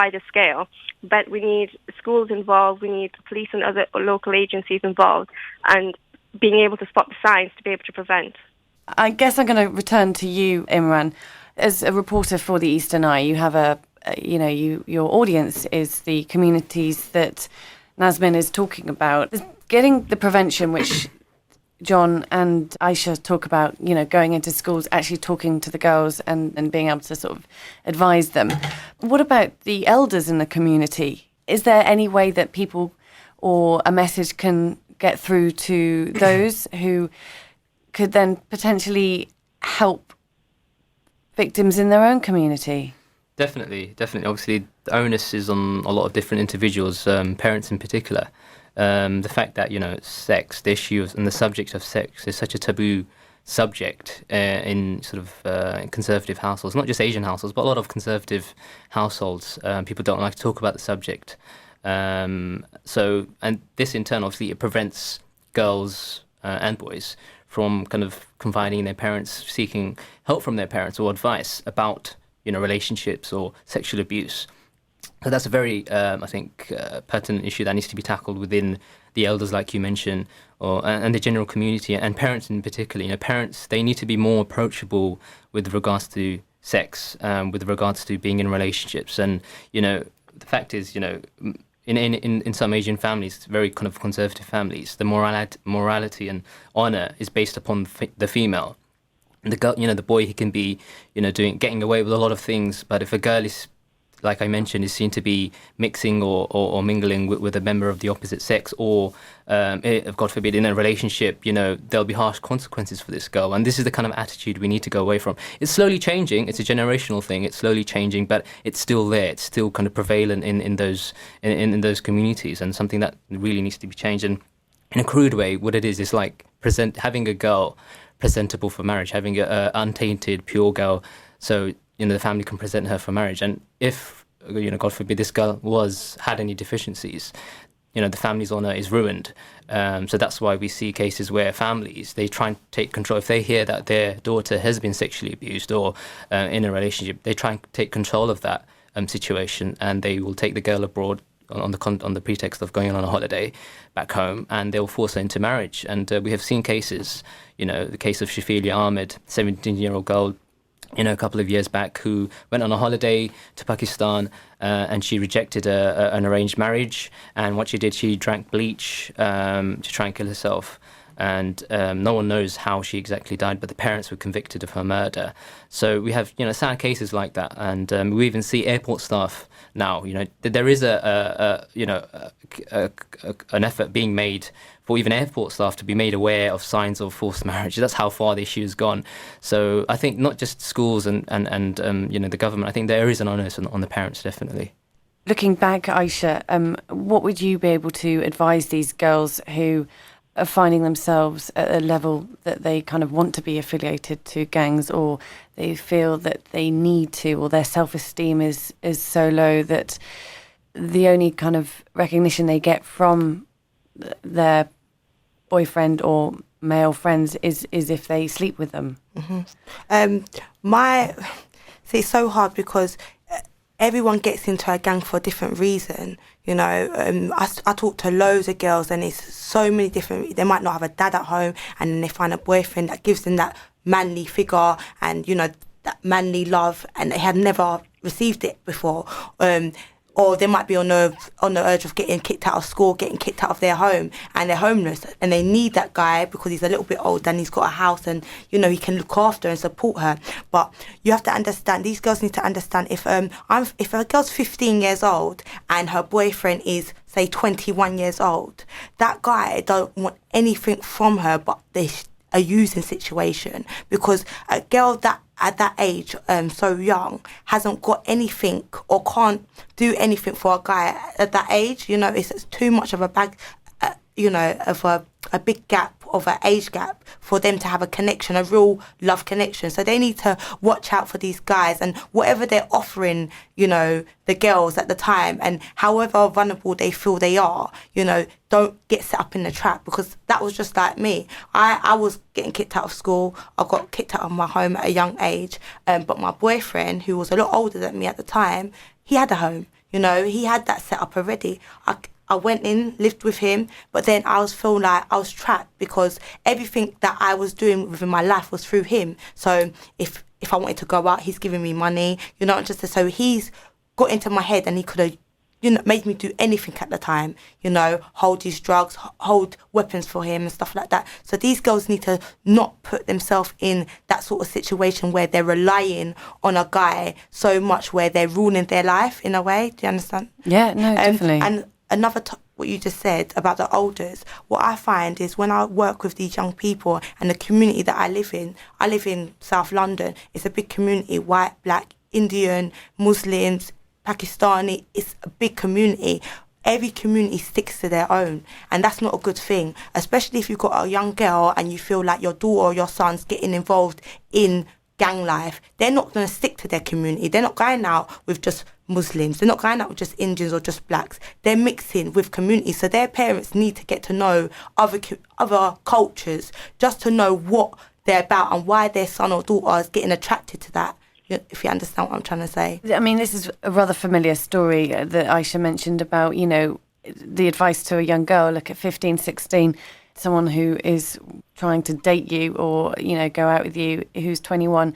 by the scale. But we need schools involved, we need police and other local agencies involved, and being able to spot the signs to be able to prevent. I guess I'm going to return to you, Imran. As a reporter for the Eastern Eye, you have your audience is the communities that Nazmin is talking about. Getting the prevention, which John and Aisha talk about, going into schools, actually talking to the girls and being able to sort of advise them. What about the elders in the community? Is there any way that people or a message can get through to those who could then potentially help victims in their own community? Definitely. Obviously, the onus is on a lot of different individuals, parents in particular. The fact that, sex, the issue and the subject of sex is such a taboo subject in sort of conservative households, not just Asian households, but a lot of conservative households. People don't like to talk about the subject. And this in turn, obviously, it prevents girls and boys from kind of confiding in their parents, seeking help from their parents or advice about, relationships or sexual abuse. So that's a very, I think, pertinent issue that needs to be tackled within the elders, like you mentioned, and the general community, and parents in particular. Parents, they need to be more approachable with regards to sex, with regards to being in relationships. And, the fact is, in some Asian families, very kind of conservative families, the morality and honour is based upon the female. The girl, the boy, he can be, getting away with a lot of things, but if a girl is, like I mentioned, is seen to be mixing or mingling with a member of the opposite sex, or, God forbid, in a relationship, there'll be harsh consequences for this girl. And this is the kind of attitude we need to go away from. It's slowly changing. It's a generational thing. It's slowly changing, but it's still there. It's still kind of prevalent in those communities, and something that really needs to be changed. And in a crude way, what it is like having a girl presentable for marriage, having a untainted, pure girl, so the family can present her for marriage. And if, God forbid, this girl had any deficiencies, the family's honour is ruined. So that's why we see cases where families, they try and take control. If they hear that their daughter has been sexually abused or in a relationship, they try and take control of that situation, and they will take the girl abroad on the pretext of going on a holiday back home, and they'll force her into marriage. And we have seen cases, the case of Shafilia Ahmed, 17-year-old girl, a couple of years back, who went on a holiday to Pakistan, and she rejected an arranged marriage. And what she did, she drank bleach to try and kill herself. And no one knows how she exactly died, but the parents were convicted of her murder. So we have, sad cases like that. And we even see airport staff now, there is an effort being made for even airport staff to be made aware of signs of forced marriage. That's how far the issue has gone. So I think not just schools and the government, I think there is an onus on the parents, definitely. Looking back, Aisha, what would you be able to advise these girls who are finding themselves at a level that they kind of want to be affiliated to gangs, or they feel that they need to, or their self-esteem is so low that the only kind of recognition they get from their boyfriend or male friends is if they sleep with them? Mm-hmm. It's so hard because everyone gets into a gang for a different reason. I talk to loads of girls, and it's so many different. They might not have a dad at home, and then they find a boyfriend that gives them that manly figure and that manly love, and they have never received it before. Or they might be on the urge of getting kicked out of school, getting kicked out of their home, and they're homeless, and they need that guy because he's a little bit older and he's got a house, and he can look after and support her. But you have to understand, these girls need to understand, if a girl's 15 years old and her boyfriend is, say, 21 years old, that guy don't want anything from her but a using situation, because a girl that at that age, so young, hasn't got anything or can't do anything for a guy at that age. It's too much of a big gap, of an age gap, for them to have a connection, a real love connection. So they need to watch out for these guys, and whatever they're offering, the girls at the time, and however vulnerable they feel they are, don't get set up in the trap, because that was just like me. I was getting kicked out of school. I got kicked out of my home at a young age, but my boyfriend, who was a lot older than me at the time, he had a home. You know, he had that set up already. I went in, lived with him, but then I was feeling like I was trapped because everything that I was doing within my life was through him. So if I wanted to go out, he's giving me money, you know, so he's got into my head and he could have, you know, made me do anything at the time, you know, hold his drugs, hold weapons for him and stuff like that. So these girls need to not put themselves in that sort of situation where they're relying on a guy so much where they're ruining their life in a way. Do you understand? Yeah, no, definitely. And another what you just said about the elders, what I find is when I work with these young people and the community that I live in South London, it's a big community, white, black, Indian, Muslims, Pakistani, it's a big community. Every community sticks to their own, and that's not a good thing, especially if you've got a young girl and you feel like your daughter or your son's getting involved in gang life. They're not going to stick to their community. They're not going out with just Muslims. They're not going out with just Indians or just blacks. They're mixing with communities. So their parents need to get to know other cultures just to know what they're about and why their son or daughter is getting attracted to that. If you understand what I'm trying to say. I mean, this is a rather familiar story that Aisha mentioned about, you know, the advice to a young girl, look at 15, 16, someone who is trying to date you or, you know, go out with you, who's 21,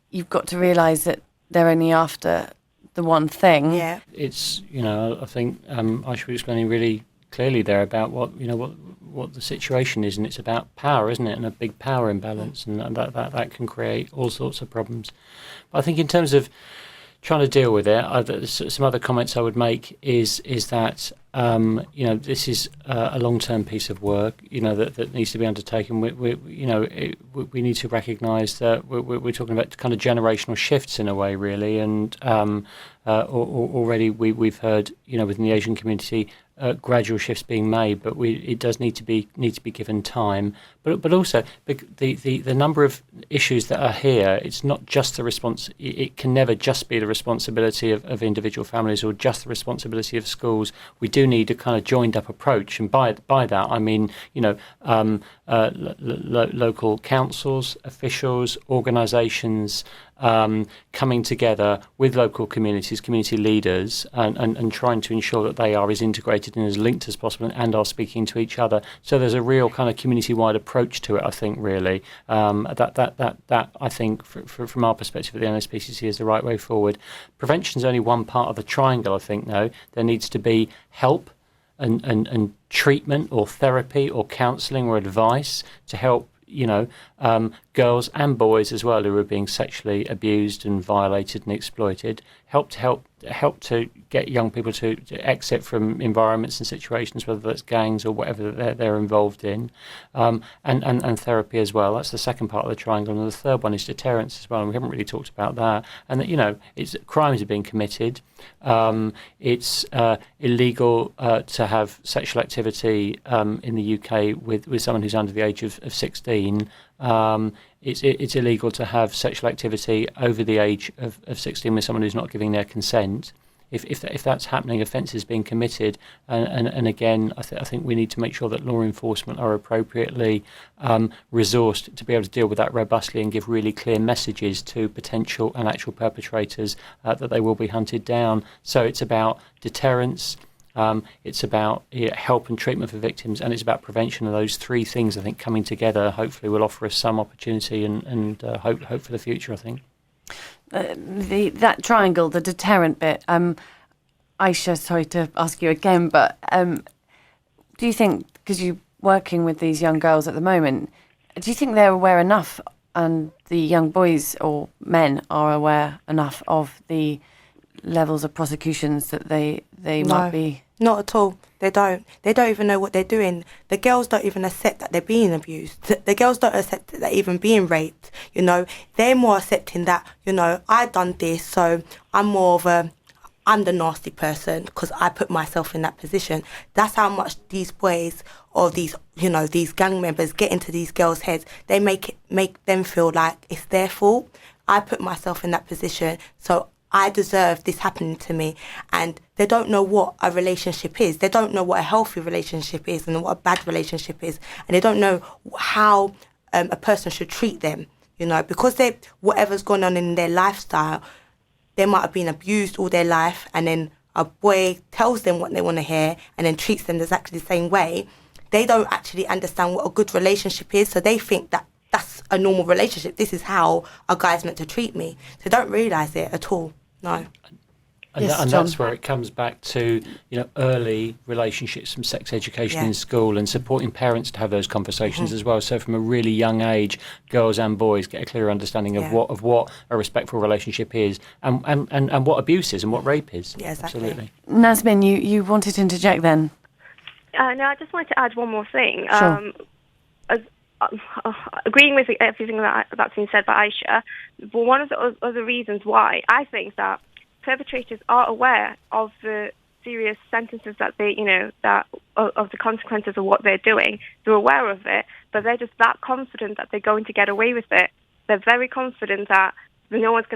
you've got to realise that they're only after the one thing. Yeah. It's, you know, I think Aisha was explaining really clearly there about what the situation is, and it's about power, isn't it, and a big power imbalance, and that can create all sorts of problems. But I think in terms of trying to deal with it, some other comments I would make is that you know, this is a long-term piece of work, you know, that needs to be undertaken. We need to recognise that we're talking about kind of generational shifts in a way, really, and already we've heard, you know, within the Asian community, gradual shifts being made, but it does need to be given time. But also the number of issues that are here, it's not just the response. It can never just be the responsibility of individual families or just the responsibility of schools. We do need a kind of joined up approach, and by that I mean, you know, local councils, officials, organisations. Coming together with local communities, community leaders, and trying to ensure that they are as integrated and as linked as possible and are speaking to each other. So there's a real kind of community-wide approach to it, I think, really. That I think, from our perspective at the NSPCC, is the right way forward. Prevention is only one part of the triangle, I think, though. There needs to be help and treatment or therapy or counselling or advice to help, you know, girls and boys as well who are being sexually abused and violated and exploited. Help to get young people to exit from environments and situations, whether that's gangs or whatever they're involved in, and therapy as well. That's the second part of the triangle, and the third one is deterrence as well. And we haven't really talked about that. And that, you know, crimes are being committed. It's illegal to have sexual activity in the UK with someone who's under the age of 16. It's illegal to have sexual activity over the age of 16 with someone who's not giving their consent. If that's happening, offences being committed, and again, I think we need to make sure that law enforcement are appropriately resourced to be able to deal with that robustly and give really clear messages to potential and actual perpetrators that they will be hunted down. So it's about deterrence. It's about help and treatment for victims, and it's about prevention. And those three things, I think, coming together, hopefully will offer us some opportunity and hope for the future, I think. That triangle, the deterrent bit, Aisha, sorry to ask you again, but do you think, because you're working with these young girls at the moment, do you think they're aware enough, and the young boys or men are aware enough of the levels of prosecutions that they might be? Not at all. They don't even know what they're doing. The girls don't even accept that they're being abused. The girls don't accept that they're even being raped. You know, they're more accepting that, you know, I done this, so I'm the nasty person because I put myself in that position. That's how much these boys or these gang members get into these girls' heads. They make them feel like it's their fault. I put myself in that position, so I deserve this happening to me. And they don't know what a relationship is. They don't know what a healthy relationship is and what a bad relationship is. And they don't know how a person should treat them, you know, because whatever's going on in their lifestyle, they might have been abused all their life, and then a boy tells them what they want to hear and then treats them exactly the same way, they don't actually understand what a good relationship is. So they think that that's a normal relationship. This is how a guy's meant to treat me. So they don't realise it at all. No. And that's where it comes back to, early relationships from sex education in school and supporting parents to have those conversations as well. So from a really young age, girls and boys get a clear understanding of what a respectful relationship is and what abuse is and what rape is. Yeah, exactly. Absolutely. Nasmin, you wanted to interject then? No, I just wanted to add one more thing. Sure. Agreeing with everything that's been said by Aisha, but one of the other reasons why I think that perpetrators are aware of the serious sentences that they, of the consequences of what they're doing. They're aware of it, but they're just that confident that they're going to get away with it. They're very confident that they're not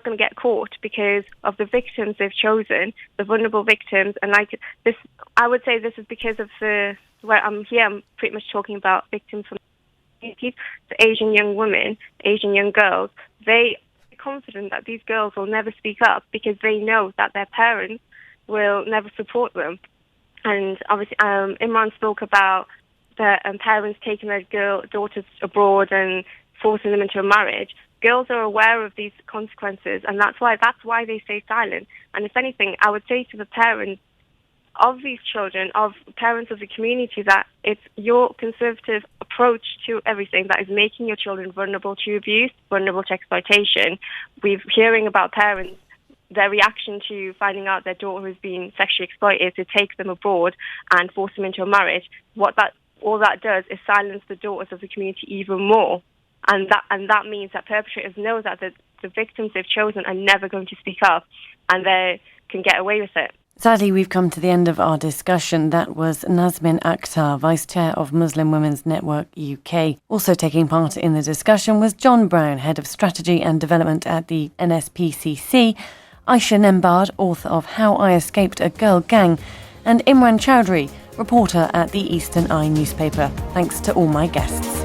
going to get caught because of the victims they've chosen, the vulnerable victims. And like this, I would say this is because of I'm pretty much talking about victims from communities, the Asian young women, Asian young girls. They confident that these girls will never speak up because they know that their parents will never support them. And obviously, Imran spoke about the parents taking their daughters abroad and forcing them into a marriage. Girls are aware of these consequences, and that's why they stay silent. And if anything, I would say to the parents of these children, of parents of the community, that it's your conservative approach to everything that is making your children vulnerable to abuse, vulnerable to exploitation. We're hearing about parents, their reaction to finding out their daughter has been sexually exploited, to take them abroad and force them into a marriage. All that does is silence the daughters of the community even more. And that means that perpetrators know that the victims they've chosen are never going to speak up, and they can get away with it. Sadly, we've come to the end of our discussion. That was Nasmin Akhtar, Vice Chair of Muslim Women's Network UK. Also taking part in the discussion was John Brown, Head of Strategy and Development at the NSPCC, Aisha Nembard, author of How I Escaped a Girl Gang, and Imran Chowdhury, reporter at the Eastern Eye newspaper. Thanks to all my guests.